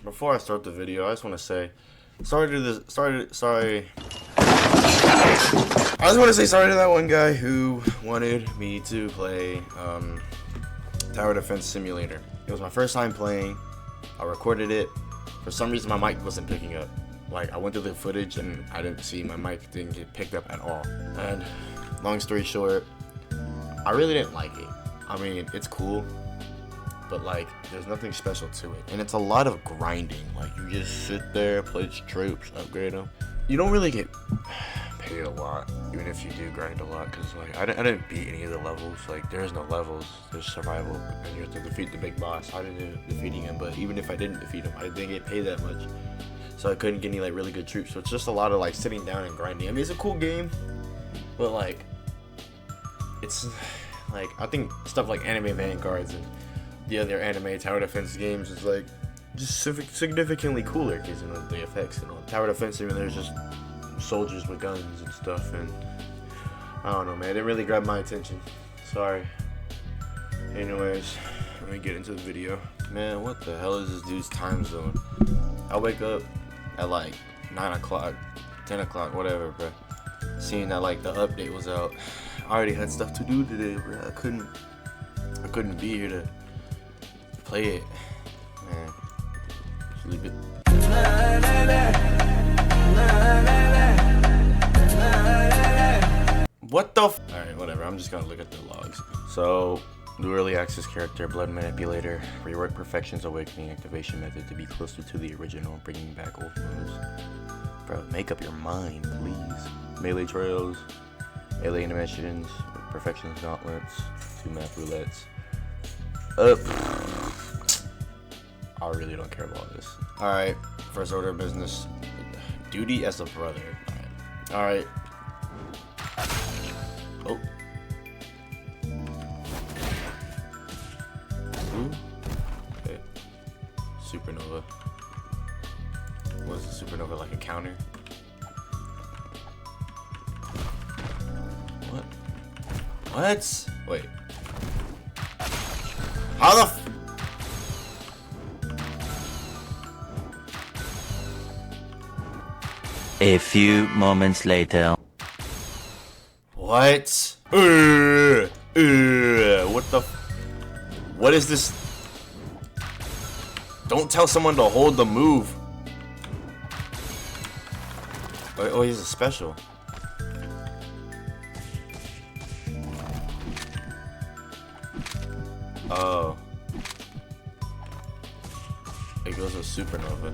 Before I start the video, I just want to say sorry to this. Sorry. I just want to say sorry to that one guy who wanted me to play Tower Defense Simulator. It was my first time playing. I recorded it. For some reason, my mic wasn't picking up. Like, I went through the footage and I didn't see my mic didn't get picked up at all. And long story short, I really didn't like it. I mean, it's cool, but like, there's nothing special to it. And it's a lot of grinding. Like, you just sit there, play troops, upgrade them. You don't really get paid a lot, even if you do grind a lot, because like, I didn't beat any of the levels. Like, there's no levels, there's survival, and you have to defeat the big boss. I didn't end up defeating him, but even if I didn't defeat him, I didn't get paid that much. So I couldn't get any like really good troops. So it's just a lot of like sitting down and grinding. I mean, it's a cool game, but like, it's like, I think stuff like Anime Vanguards and the other anime tower defense games is like just significantly cooler because, you know, the effects and all. Tower defense, I mean, there's just soldiers with guns and stuff, and I don't know, man, it didn't really grab my attention. Sorry. Anyways, let me get into the video. Man, what the hell is this dude's time zone? I wake up at like 9 o'clock, 10 o'clock, whatever, bro. Seeing that like the update was out. I already had stuff to do today, bro. I couldn't be here to play it. Man, just leave it. What the f? Alright, whatever. I'm just gonna look at the logs. So, new early access character, Blood Manipulator, rework Perfection's Awakening activation method to be closer to the original, bringing back old moves. Bro, make up your mind, please. Melee trails, melee animations, Perfection's gauntlets, 2 map roulettes. I really don't care about this. Alright, first order of business. Duty as a brother. Alright. Oh. Ooh. Okay. Supernova. What is a supernova, like a counter? What? What? Wait. How the f— A few moments later. What? What the f— what is this? Don't tell someone to hold the move. Oh, he's a special. Oh. It goes with supernova.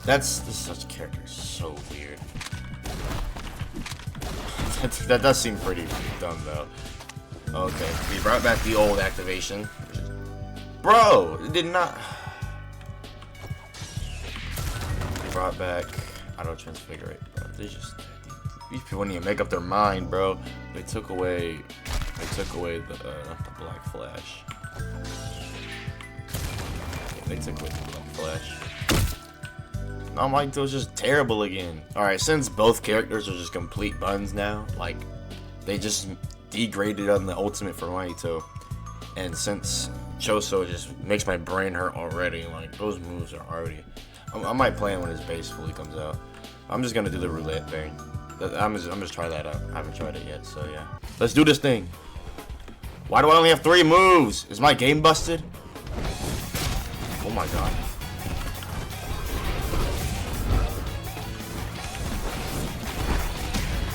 This such character is so weird. that does seem pretty dumb though. Okay, we brought back the old activation. Bro, it did not. We brought back auto transfigurate, bro. These people need to make up their mind, bro. They took away the Black Flash. Yeah, they took away the Black Flash. Now Mahito's just terrible again. Alright, since both characters are just complete buns now, like, they just degraded on the ultimate for Mahito. And since Choso just makes my brain hurt already, like, those moves are already— I might play him when his base fully comes out. I'm just gonna do the roulette thing. I'm just try that out. I haven't tried it yet, so yeah. Let's do this thing. Why do I only have 3 moves? Is my game busted? Oh my god.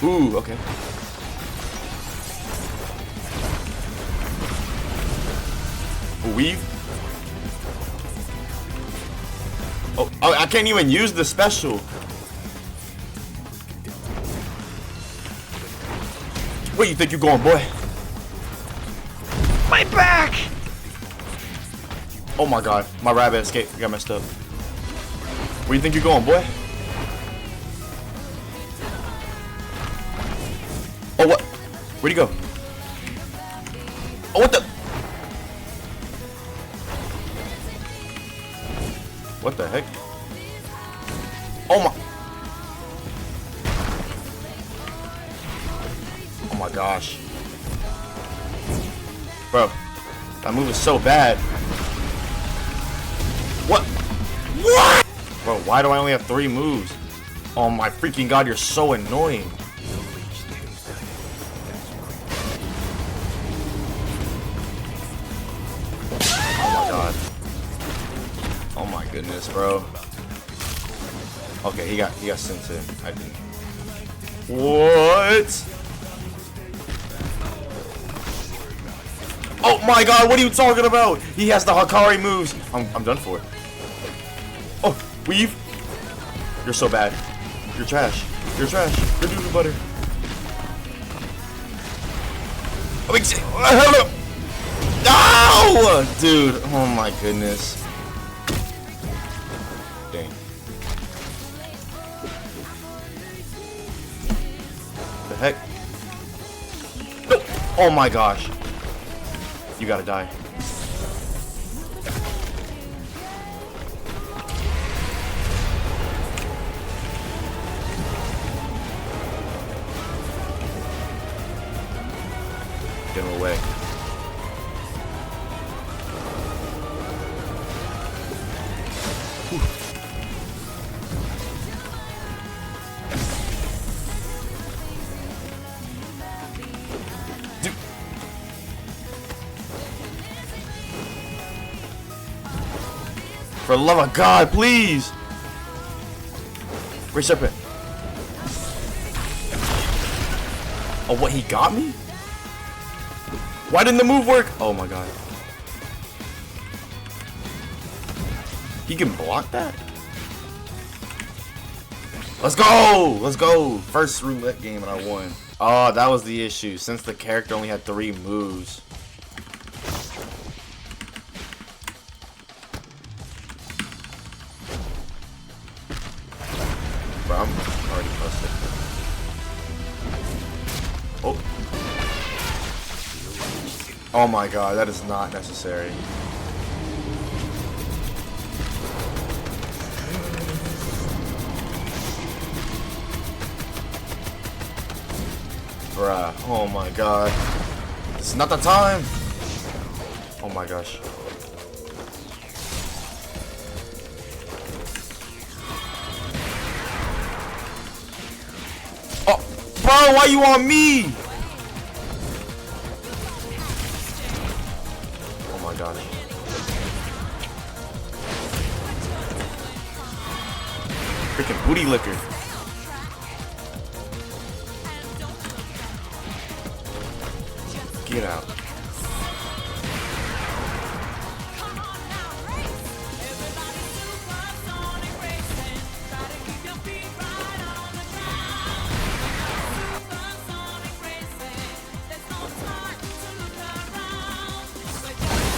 Ooh, okay. Weave. Oh, I can't even use the special. Where you think you're going, boy? My back! Oh my god, my rabbit escaped. I got messed up. Where you think you're going, boy? Oh, what? Where'd he go? Oh, what the? What the heck? Oh my. Oh my gosh. Bro. That move is so bad. What? What? Bro, why do I only have 3 moves? Oh my freaking god, you're so annoying. Oh my god. Oh my goodness, bro. Okay, he got sent in. I didn't. What? Oh my god, what are you talking about? He has the Hakari moves. I'm done for. Oh, weave. You're so bad. You're trash. You're trash. You're doo-doo butter. Oh, no! Dude, oh my goodness. Dang. The heck? No! Oh my gosh. You gotta die. Get him away. Whew. Dude. For the love of God, please! Great Serpent. Oh, what? He got me? Why didn't the move work? Oh my god. He can block that? Let's go! Let's go! First roulette game and I won. Oh, that was the issue. Since the character only had 3 moves. Bro, I'm already busted. Oh. Oh my god, that is not necessary. Bruh, oh my god. It's not the time! Oh my gosh. Oh, bro, why you on me? Oh my gosh. Freaking booty licker. Get out.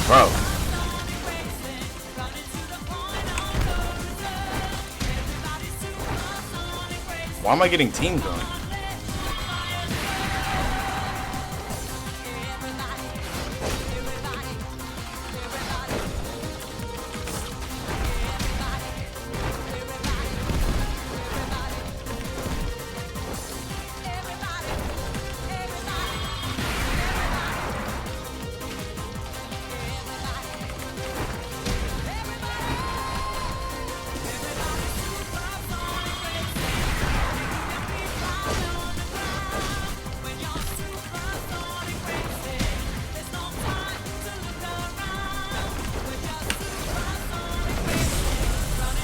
Bro. Why am I getting teamed on?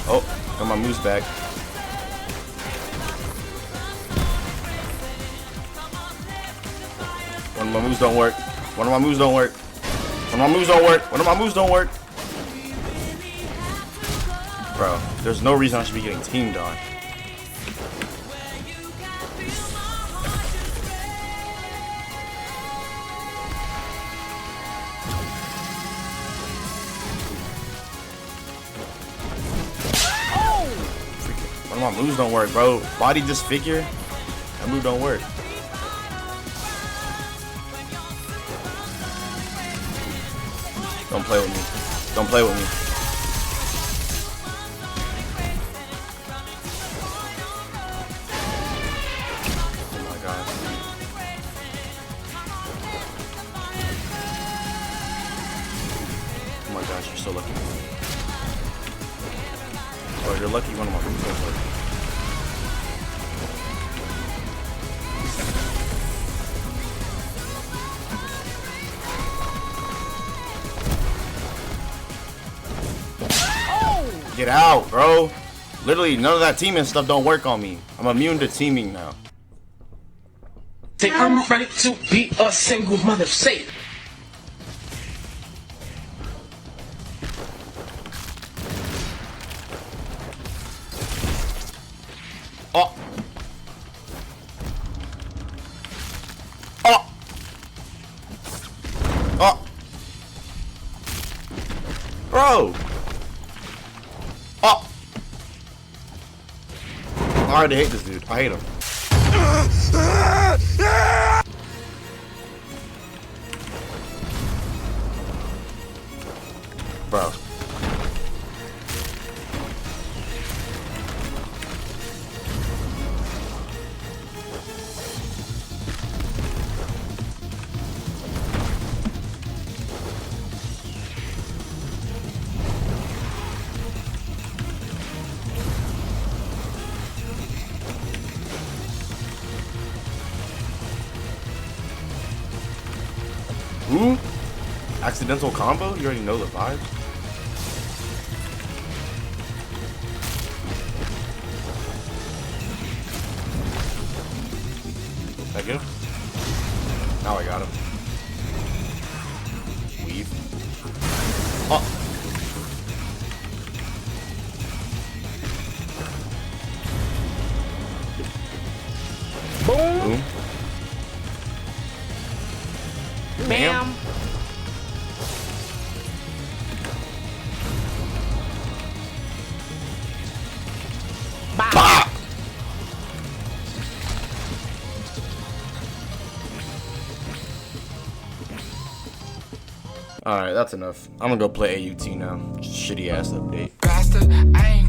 Oh, got my moves back. One of my moves don't work. One of my moves don't work. One of my moves don't work. One of my moves don't work. Bro, there's no reason I should be getting teamed on. One of my moves don't work, bro. Body disfigure. That move don't work. Don't play with me. Don't play with me. Oh my god. gosh, you're so lucky. Oh, you're lucky one of my moves don't work. Get out, bro. Literally, none of that teaming stuff don't work on me. I'm immune to teaming now. I'm ready to be a single mother. Say it. Oh. Oh. Oh. Bro. Oh. I already hate this dude. I hate him. Bro. Ooh, accidental combo? You already know the vibe. Did I get him? Now I got him. Weave. Oh. Boom. Boom. Bam. Bah! Alright, that's enough. I'm gonna go play AUT now. Shitty ass update. Bastard, I ain't